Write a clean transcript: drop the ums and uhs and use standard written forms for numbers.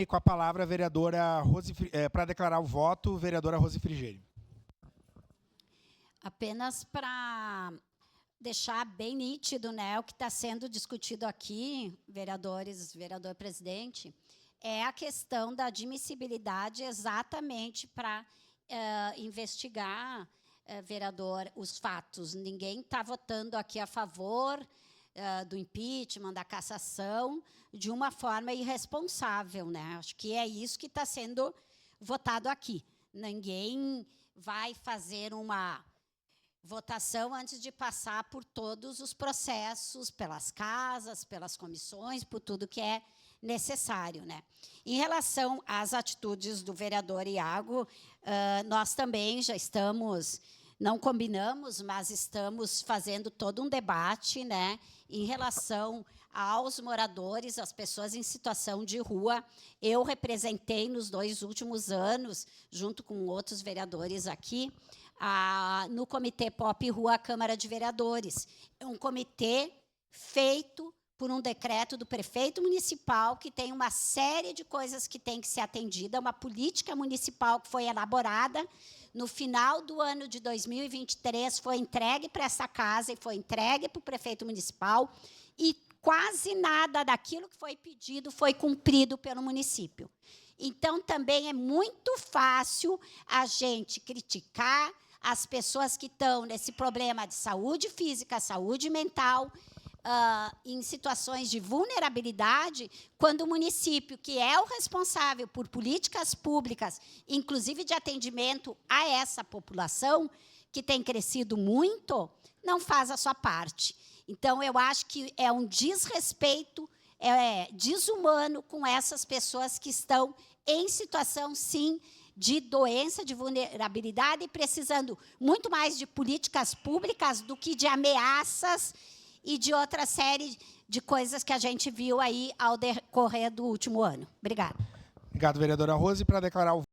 E com a palavra, a vereadora Rose, para declarar o voto, vereadora Rose Frigerio. Apenas para deixar bem nítido, né, o que está sendo discutido aqui, vereadores, vereador presidente, é a questão da admissibilidade exatamente para investigar, vereador, os fatos. Ninguém está votando aqui a favor do impeachment, da cassação, de uma forma irresponsável, né? Acho que é isso que está sendo votado aqui. Ninguém vai fazer uma votação antes de passar por todos os processos, pelas casas, pelas comissões, por tudo que é necessário, né? Em relação às atitudes do vereador Iago, nós também já estamos, não combinamos, mas estamos fazendo todo um debate, né, em relação aos moradores, às pessoas em situação de rua. Eu representei nos 2 últimos anos, junto com outros vereadores aqui, no Comitê Pop Rua Câmara de Vereadores. É um comitê feito por um decreto do prefeito municipal, que tem uma série de coisas que tem que ser atendida, uma política municipal que foi elaborada no final do ano de 2023, foi entregue para essa casa e foi entregue para o prefeito municipal, e quase nada daquilo que foi pedido foi cumprido pelo município. Então, também é muito fácil a gente criticar as pessoas que estão nesse problema de saúde física, saúde mental, em situações de vulnerabilidade, quando o município, que é o responsável por políticas públicas, inclusive de atendimento a essa população, que tem crescido muito, não faz a sua parte. Então, eu acho que é um desrespeito, desumano com essas pessoas que estão em situação, sim, de doença, de vulnerabilidade, e precisando muito mais de políticas públicas do que de ameaças e de outra série de coisas que a gente viu aí ao decorrer do último ano. Obrigada. Obrigado, vereadora Rose. Para declarar o